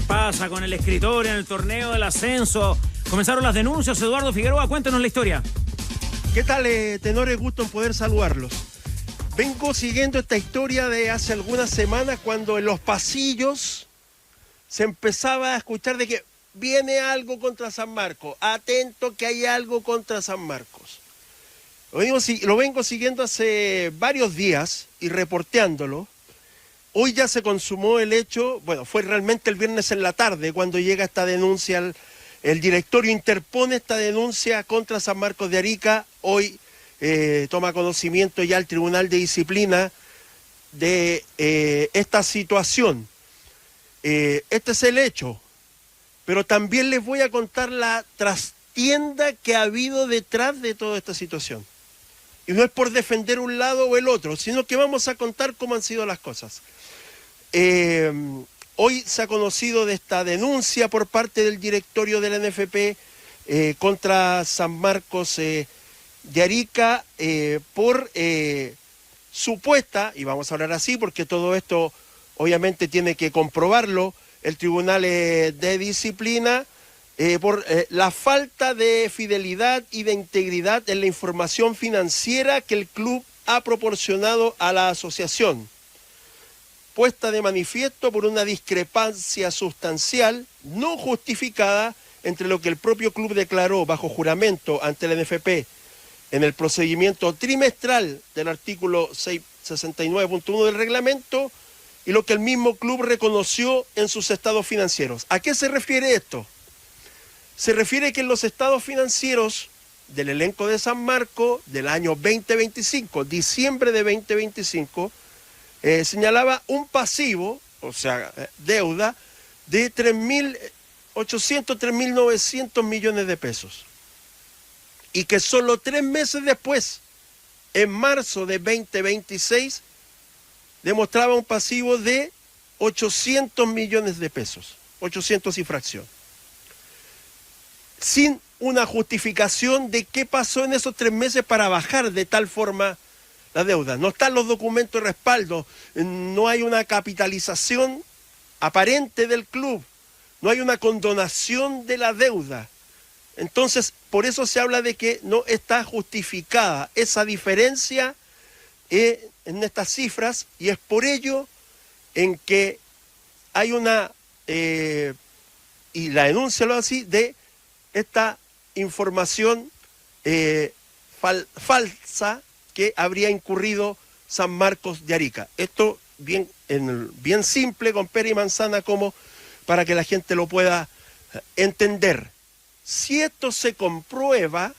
pasa con el escritorio en el torneo del ascenso? Comenzaron las denuncias. Eduardo Figueroa, cuéntanos la historia. ¿Qué tal, tenores? Gusto en poder saludarlos. Vengo siguiendo esta historia de hace algunas semanas cuando en los pasillos se empezaba a escuchar de que viene algo contra San Marcos. Atento que hay algo contra San Marcos. Lo vengo siguiendo hace varios días y reporteándolo. Hoy ya se consumó el hecho, bueno, fue realmente el viernes en la tarde cuando llega esta denuncia, el directorio interpone esta denuncia contra San Marcos de Arica. Hoy toma conocimiento ya el Tribunal de Disciplina de esta situación. Este es el hecho, pero también les voy a contar la trastienda que ha habido detrás de toda esta situación. Y no es por defender un lado o el otro, sino que vamos a contar cómo han sido las cosas. Hoy se ha conocido de esta denuncia por parte del directorio de la NFP contra San Marcos de Arica por supuesta, y vamos a hablar así porque todo esto obviamente tiene que comprobarlo el Tribunal de Disciplina, por la falta de fidelidad y de integridad en la información financiera que el club ha proporcionado a la asociación, puesta de manifiesto por una discrepancia sustancial no justificada entre lo que el propio club declaró bajo juramento ante la NFP en el procedimiento trimestral del artículo 669.1 del reglamento y lo que el mismo club reconoció en sus estados financieros. ¿A qué se refiere esto? Se refiere que en los estados financieros del elenco de San Marcos del año 2025, diciembre de 2025, señalaba un pasivo, o sea, deuda, de 3.900 millones de pesos. Y que solo 3 meses después, en marzo de 2026, demostraba un pasivo de 800 millones de pesos, 800 y fracción. Sin una justificación de qué pasó en esos 3 meses para bajar de tal forma la deuda. No están los documentos de respaldo, no hay una capitalización aparente del club, no hay una condonación de la deuda. Entonces, por eso se habla de que no está justificada esa diferencia en estas cifras, y es por ello en que hay una, y la denuncia lo así, de esta información falsa que habría incurrido San Marcos de Arica. Esto bien simple, con pera y manzana, como para que la gente lo pueda entender. Si esto se comprueba,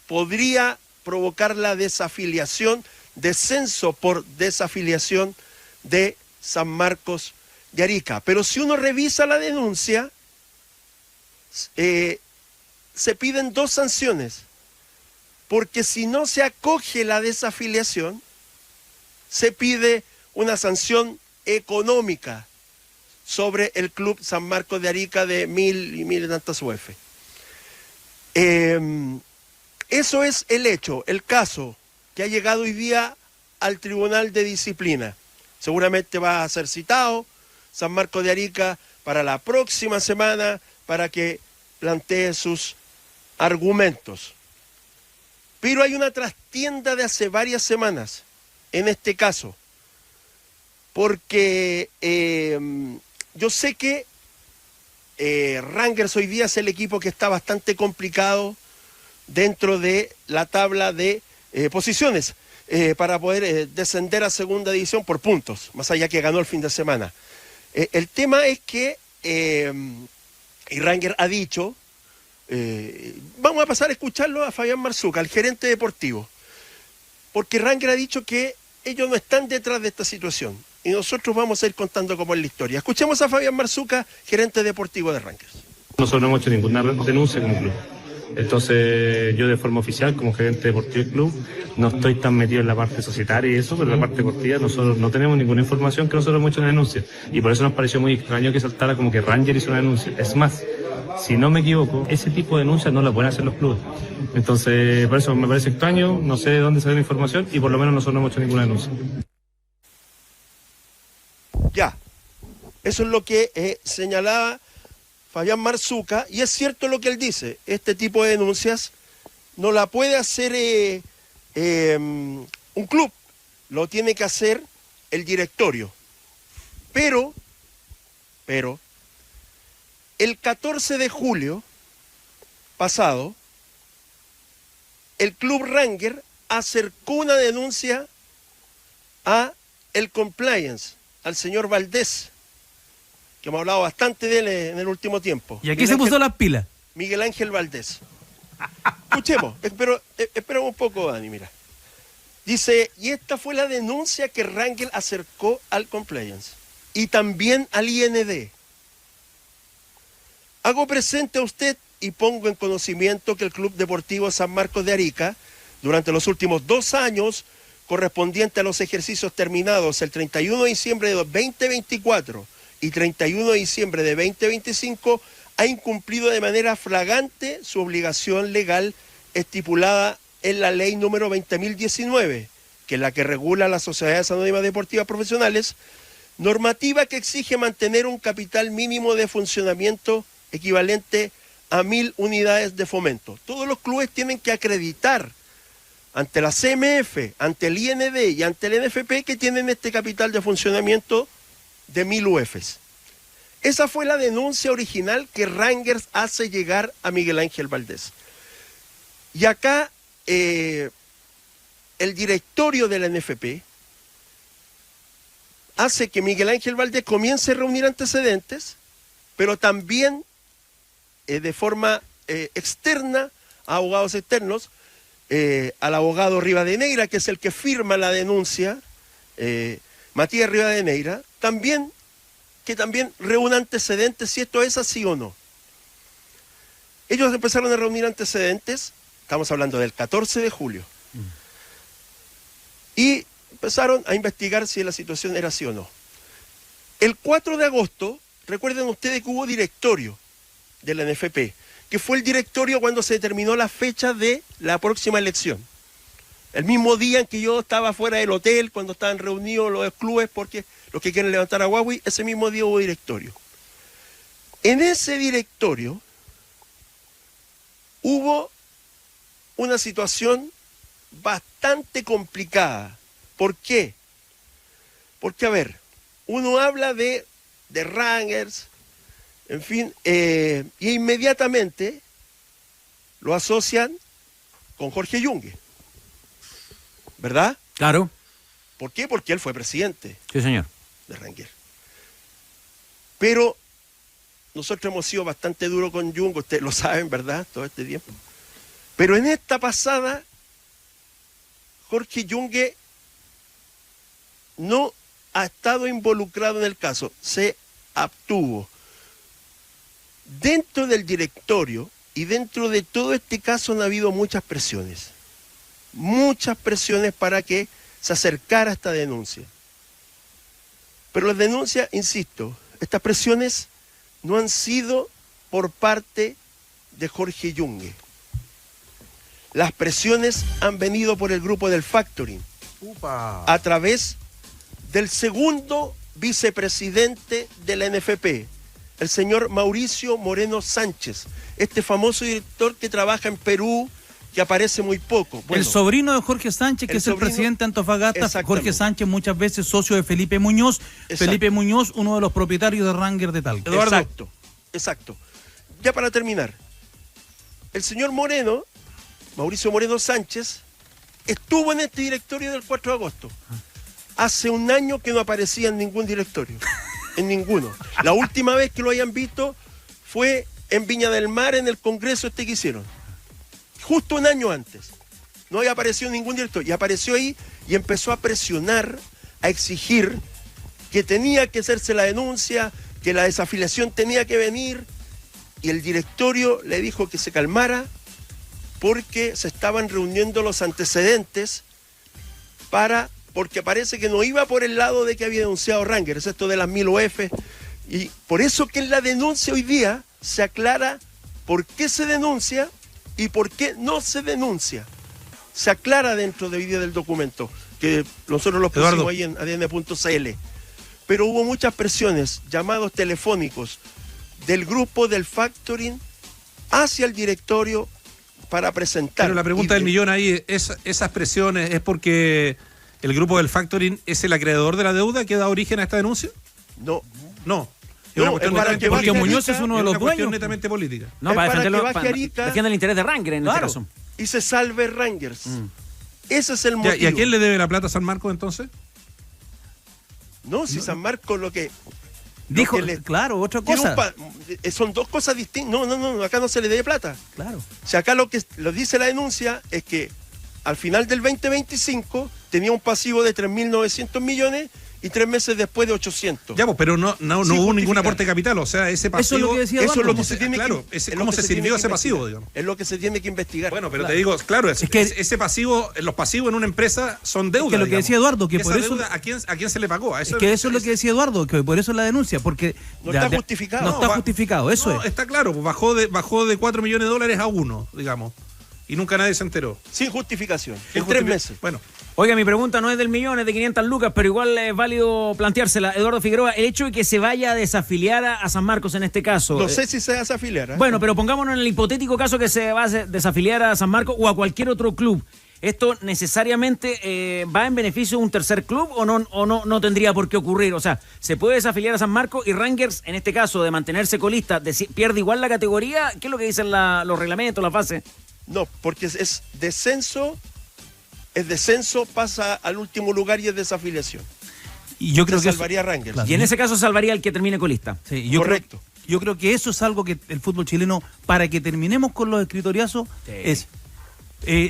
podría provocar la desafiliación, descenso por desafiliación de San Marcos de Arica. Pero si uno revisa la denuncia, se piden 2 sanciones, porque si no se acoge la desafiliación, se pide una sanción económica sobre el club San Marcos de Arica de 1.000 y 1.000 y tantas UF. Eso es el hecho, el caso que ha llegado hoy día al Tribunal de Disciplina. Seguramente va a ser citado San Marcos de Arica para la próxima semana para que plantee sus argumentos. Pero hay una trastienda de hace varias semanas en este caso, porque yo sé que Rangers hoy día es el equipo que está bastante complicado dentro de la tabla de posiciones para poder descender a segunda división por puntos, más allá que ganó el fin de semana. El tema es que y Rangers ha dicho, vamos a pasar a escucharlo a Fabián Marzuca, el gerente deportivo, porque Rangers ha dicho que ellos no están detrás de esta situación y nosotros vamos a ir contando cómo es la historia. Escuchemos a Fabián Marzuca, gerente deportivo de Rangers. Nosotros no hemos hecho ninguna denuncia como club. Entonces yo de forma oficial como gerente deportivo del club no estoy tan metido en la parte societaria y eso, pero en la parte deportiva nosotros no tenemos ninguna información que nosotros hemos hecho una denuncia, y por eso nos pareció muy extraño que saltara como que Ranger hizo una denuncia. Es más, si no me equivoco, ese tipo de denuncias no la pueden hacer los clubes. Entonces por eso me parece extraño, no sé de dónde salió la información y por lo menos nosotros no hemos hecho ninguna denuncia. Ya, Eso es lo que señalaba Fabián Marzuca, y es cierto lo que él dice. Este tipo de denuncias no la puede hacer un club, lo tiene que hacer el directorio. Pero, el 14 de julio pasado, el Club Ranger acercó una denuncia a el compliance, al señor Valdés, que hemos hablado bastante de él en el último tiempo. ¿Y aquí se puso las pilas? Miguel Ángel Valdés. Escuchemos, espera un poco, Dani, mira. Dice, y esta fue la denuncia que Rangel acercó al compliance y también al IND. Hago presente a usted y pongo en conocimiento que el Club Deportivo San Marcos de Arica, durante los últimos 2 años, correspondiente a los ejercicios terminados el 31 de diciembre de 2024 y 31 de diciembre de 2025, ha incumplido de manera flagrante su obligación legal estipulada en la ley número 20.019, que es la que regula las sociedades anónimas deportivas profesionales, normativa que exige mantener un capital mínimo de funcionamiento equivalente a 1.000 unidades de fomento. Todos los clubes tienen que acreditar ante la CMF, ante el IND y ante el NFP que tienen este capital de funcionamiento de 1.000 UFs. Esa fue la denuncia original que Rangers hace llegar a Miguel Ángel Valdés. Y acá el directorio de la NFP hace que Miguel Ángel Valdés comience a reunir antecedentes, pero también de forma externa a abogados externos, al abogado Rivadeneira, que es el que firma la denuncia, Matías Rivadeneira, que también reúne antecedentes si esto es así o no. Ellos empezaron a reunir antecedentes, estamos hablando del 14 de julio, y empezaron a investigar si la situación era así o no. El 4 de agosto, recuerden ustedes que hubo directorio de la NFP, que fue el directorio cuando se determinó la fecha de la próxima elección. El mismo día en que yo estaba fuera del hotel, cuando estaban reunidos los clubes, porque los que quieren levantar a Huawei, ese mismo día hubo directorio. En ese directorio hubo una situación bastante complicada. ¿Por qué? Porque, a ver, uno habla de Rangers, en fin, y inmediatamente lo asocian con Jorge Yungue, ¿verdad? Claro. ¿Por qué? Porque él fue presidente. Sí, señor. De Rangers. Pero nosotros hemos sido bastante duros con Yungue, ustedes lo saben, ¿verdad? Todo este tiempo. Pero en esta pasada, Jorge Yungue no ha estado involucrado en el caso, se abstuvo. Dentro del directorio y dentro de todo este caso han habido muchas presiones para que se acercara a esta denuncia. Pero las denuncias, insisto, estas presiones no han sido por parte de Jorge Yungue. Las presiones han venido por el grupo del Factoring, a través del segundo vicepresidente de la NFP, el señor Mauricio Moreno Sánchez, este famoso director que trabaja en Perú, que aparece muy poco. Bueno, el sobrino de Jorge Sánchez, que es el presidente de Antofagasta. Jorge Sánchez, muchas veces socio de Felipe Muñoz. Exacto. Felipe Muñoz, uno de los propietarios de Ranger de Talca. Eduardo. Exacto. Ya para terminar, el señor Moreno, Mauricio Moreno Sánchez, estuvo en este directorio del 4 de agosto. Hace un año que no aparecía en ningún directorio. En ninguno. La última vez que lo hayan visto fue en Viña del Mar, en el congreso que hicieron. Justo un año antes. No había aparecido ningún director. Y apareció ahí y empezó a presionar, a exigir que tenía que hacerse la denuncia, que la desafiliación tenía que venir. Y el directorio le dijo que se calmara porque se estaban reuniendo los antecedentes porque parece que no iba por el lado de que había denunciado Rangers, esto de las 1000 UF. Y por eso que en la denuncia hoy día se aclara por qué se denuncia y por qué no se denuncia. Se aclara dentro de hoy día del documento, que nosotros lo pusimos ahí en adn.cl. pero hubo muchas presiones, llamados telefónicos del grupo del factoring hacia el directorio para presentar. Pero la pregunta del millón ahí, esas presiones es porque el grupo del factoring es el acreedor de la deuda que da origen a esta denuncia. No. Es una cuestión netamente porque política. Muñoz es uno de los dueños. Netamente política. No, para defender Arica, el interés de Ranger en este caso. Y se salve Rangers. Ese es el motivo. ¿Y a quién le debe la plata a San Marcos entonces? No, si San Marcos lo que... Dijo, claro, otra cosa. Son dos cosas distintas. No, acá no se le debe plata. Claro. Si acá lo que lo dice la denuncia es que al final del 2025 tenía un pasivo de 3.900 millones y 3 meses después de 800. Ya, pues, pero no hubo ningún aporte de capital, o sea, ese pasivo... Eso es lo que decía Eduardo. ¿Cómo se sirvió ese pasivo, digamos? Es lo que se tiene que investigar. Bueno, pero te digo, claro, es que ese pasivo, los pasivos en una empresa son deuda. Es que lo que decía Eduardo, que por eso... Deuda, ¿a quién se le pagó? Es que eso es lo que decía Eduardo, que por eso es la denuncia, porque... No está justificado. No está justificado, eso es. Está claro, pues bajó de $4 millones a 1, digamos. Y nunca nadie se enteró. Sin justificación. En 3 meses. Bueno. Oiga, mi pregunta no es del millón, es de 500 lucas, pero igual es válido planteársela. Eduardo Figueroa, el hecho de que se vaya a desafiliar a San Marcos en este caso... No sé si se desafiliará. Bueno, pero pongámonos en el hipotético caso que se va a desafiliar a San Marcos o a cualquier otro club. ¿Esto necesariamente va en beneficio de un tercer club o no tendría por qué ocurrir? O sea, ¿se puede desafiliar a San Marcos y Rangers, en este caso, de mantenerse colista, pierde igual la categoría? ¿Qué es lo que dicen los reglamentos, la fase? No, porque es descenso, pasa al último lugar y es desafiliación. Y yo creo que salvaría a Rangers. Claro. Y en ese caso salvaría al que termine colista. Sí, correcto. Yo creo que eso es algo que el fútbol chileno, para que terminemos con los escritoriazos, es...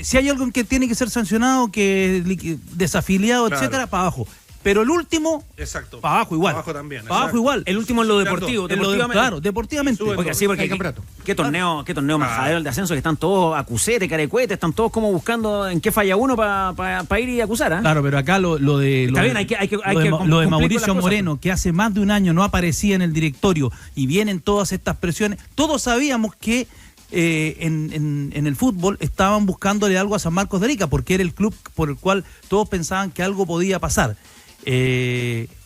si hay algo que tiene que ser sancionado, que desafiliado, etcétera, para abajo. Pero el último, exacto, para abajo igual. Para abajo también. Para abajo igual. El último en lo deportivo. Claro, deportivamente. Porque sí, porque qué torneo majadero el de ascenso, que están todos acusete, carecuete, están todos como buscando en qué falla uno para ir y acusar. Claro, pero acá lo de Mauricio Moreno, que hace más de un año no aparecía en el directorio y vienen todas estas presiones, todos sabíamos que en el fútbol estaban buscándole algo a San Marcos de Arica, porque era el club por el cual todos pensaban que algo podía pasar.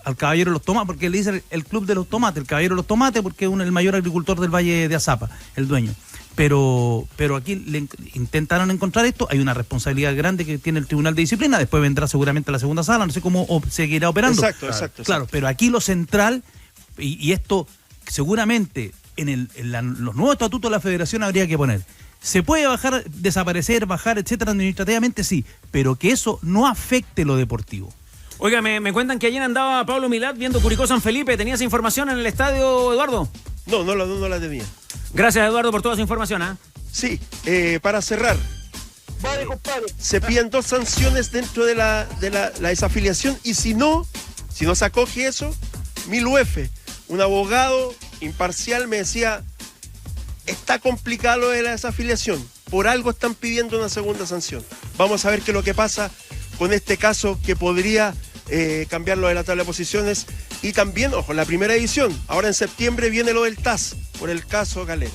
Al Caballero de los Tomates, porque le dicen el club de los tomates, el Caballero de los Tomates, porque es el mayor agricultor del Valle de Azapa, el dueño. Pero aquí le intentaron encontrar esto. Hay una responsabilidad grande que tiene el Tribunal de Disciplina. Después vendrá seguramente a la segunda sala, no sé cómo seguirá operando. Exacto. Claro, pero aquí lo central, y esto seguramente en los nuevos estatutos de la federación habría que poner: se puede desaparecer, bajar, etcétera, administrativamente, sí, pero que eso no afecte lo deportivo. Oiga, me cuentan que ayer andaba Pablo Milat viendo Curicó San Felipe. ¿Tenías información en el estadio, Eduardo? No la tenía. Gracias, Eduardo, por toda esa información. Sí, para cerrar. Vale, compadre. Se piden 2 sanciones dentro de la desafiliación, y si no se acoge eso, 1000 UF. Un abogado imparcial me decía: está complicado lo de la desafiliación, por algo están pidiendo una segunda sanción. Vamos a ver qué es lo que pasa con este caso, que podría cambiar lo de la tabla de posiciones. Y también, ojo, la primera división, ahora en septiembre viene lo del TAS por el caso Galera.